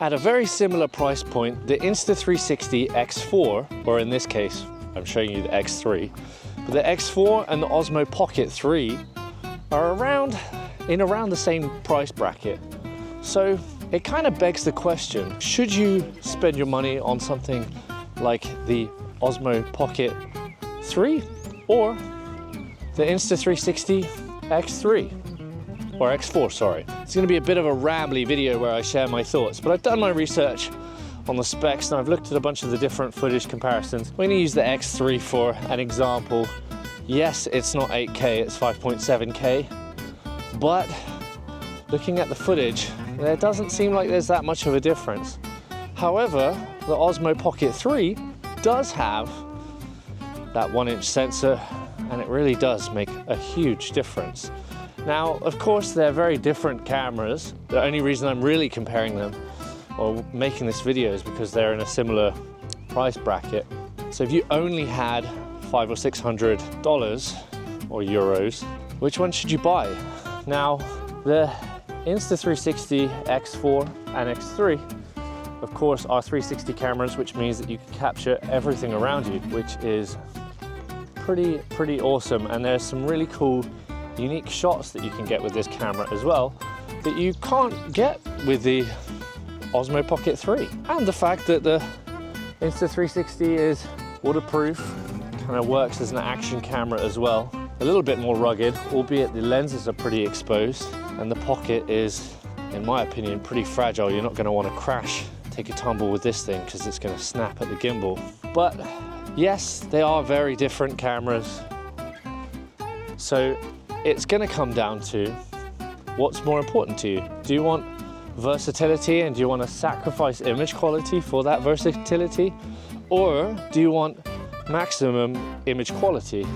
At a very similar price point, the Insta360 X4, or in this case, I'm showing you the X3, but the X4 and the Osmo Pocket 3 are around the same price bracket. So it kind of begs the question, should you spend your money on something like the Osmo Pocket 3 or the Insta360 X3? Or X4, sorry. It's gonna be a bit of a rambly video where I share my thoughts, but I've done my research on the specs and I've looked at a bunch of the different footage comparisons. We're gonna use the X3 for an example. Yes, it's not 8K, it's 5.7K, but looking at the footage, there doesn't seem like there's that much of a difference. However, the Osmo Pocket 3 does have that 1-inch sensor, and it really does make a huge difference. Now, of course, they're very different cameras. The only reason I'm really comparing them or making this video is because they're in a similar price bracket. So if you only had $500 or $600 or euros, which one should you buy? Now, the Insta360 X4 and X3, of course, are 360 cameras, which means that you can capture everything around you, which is pretty awesome. And there's some really cool unique shots that you can get with this camera as well that you can't get with the Osmo Pocket 3. And the fact that the Insta360 is waterproof, kind of works as an action camera as well. A little bit more rugged, albeit the lenses are pretty exposed, and the Pocket is, in my opinion, pretty fragile. You're not going to want to crash, take a tumble with this thing because it's going to snap at the gimbal. But yes, they are very different cameras. So it's going to come down to what's more important to you. Do you want versatility and do you want to sacrifice image quality for that versatility? Or do you want maximum image quality?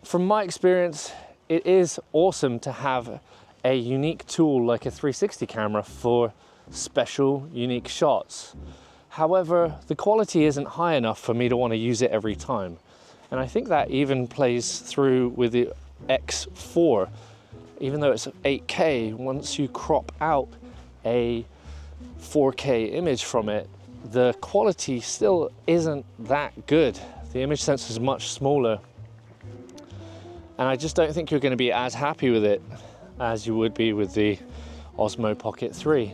From my experience, it is awesome to have a unique tool like a 360 camera for special, unique shots. However, the quality isn't high enough for me to want to use it every time. And I think that even plays through with the X4. Even though it's 8K, once you crop out a 4K image from it, the quality still isn't that good. The image sensor is much smaller, and I just don't think you're going to be as happy with it as you would be with the Osmo Pocket 3.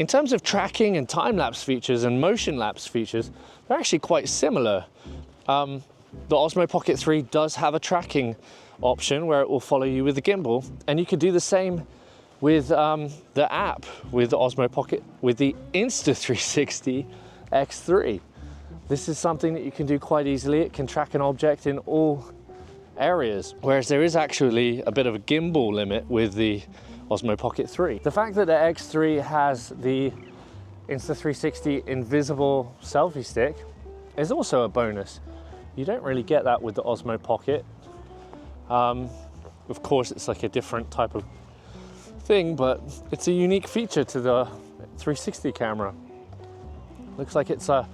In terms of tracking and time-lapse features and motion-lapse features, they're actually quite similar. The Osmo Pocket 3 does have a tracking option where it will follow you with the gimbal, and you can do the same with the app with the Osmo Pocket with the Insta360 X3. This is something that you can do quite easily. It can track an object in all areas, whereas there is actually a bit of a gimbal limit with the Osmo Pocket 3. The fact that the X3 has the Insta360 invisible selfie stick is also a bonus. You don't really get that with the Osmo Pocket. Of course, it's like a different type of thing, but it's a unique feature to the 360 camera. Looks like it's a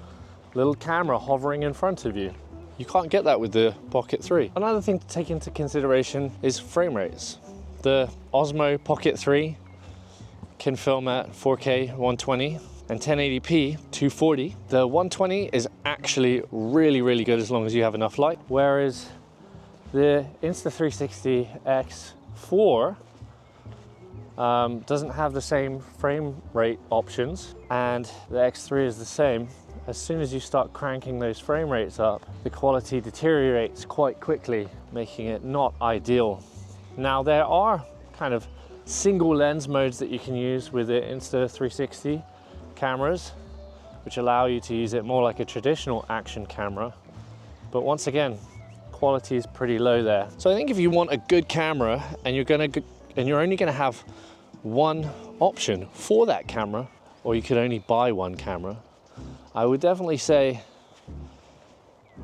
little camera hovering in front of you. You can't get that with the Pocket 3. Another thing to take into consideration is frame rates. The Osmo Pocket 3 can film at 4K 120 and 1080p 240. The 120 is actually really good as long as you have enough light, whereas the Insta360 X4 doesn't have the same frame rate options, and the X3 is the same. As soon as you start cranking those frame rates up, the quality deteriorates quite quickly, making it not ideal. Now, there are kind of single lens modes that you can use with the Insta360 cameras, which allow you to use it more like a traditional action camera. But once again, quality is pretty low there. So I think if you want a good camera and you're only gonna have one option for that camera, or you could only buy one camera, I would definitely say,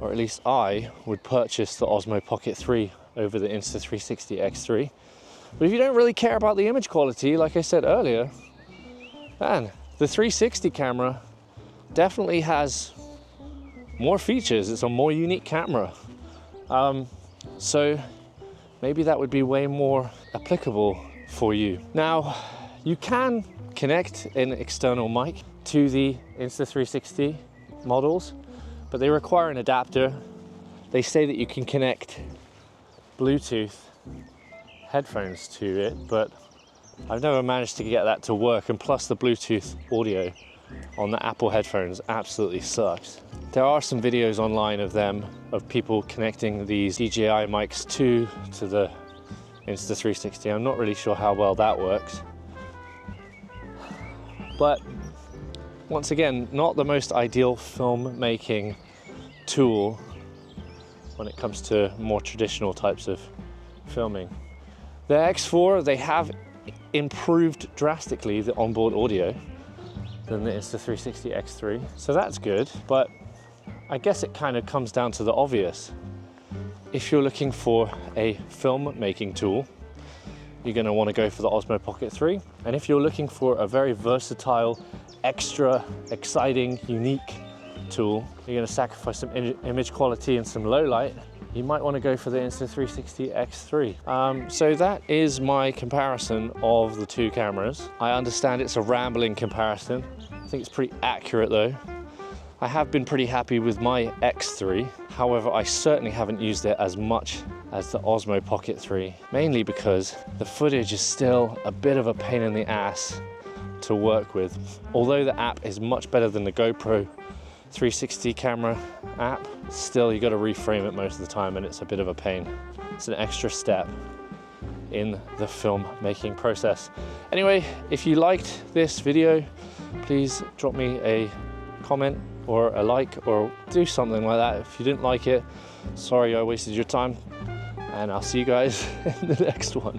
or at least I would purchase the Osmo Pocket 3 over the Insta360 X3. But if you don't really care about the image quality, like I said earlier, man, the 360 camera definitely has more features. It's a more unique camera. So maybe that would be way more applicable for you. Now, you can connect an external mic to the Insta360 models, but they require an adapter. They say that you can connect Bluetooth headphones to it, but I've never managed to get that to work, and plus the Bluetooth audio on the Apple headphones absolutely sucks. There are some videos online of people connecting these DJI mics to the Insta360. I'm not really sure how well that works, but once again, not the most ideal filmmaking tool when it comes to more traditional types of filming. The X4, they have improved drastically the onboard audio than the Insta360 X3, so that's good, but I guess it kind of comes down to the obvious. If you're looking for a filmmaking tool, you're going to want to go for the Osmo Pocket 3, and if you're looking for a very versatile, extra exciting, unique tool, you're going to sacrifice some image quality and some low light, you might want to go for the Insta360 X3. So that is my comparison of the two cameras. I understand it's a rambling comparison. I think it's pretty accurate though. I have been pretty happy with my X3. However, I certainly haven't used it as much as the Osmo Pocket 3, mainly because the footage is still a bit of a pain in the ass to work with. Although the app is much better than the GoPro 360 camera app, still you got to reframe it most of the time, and it's a bit of a pain. It's an extra step in the film making process. Anyway, if you liked this video, please drop me a comment or a like, or do something like that. If you didn't like it, sorry I wasted your time, and I'll see you guys in the next one.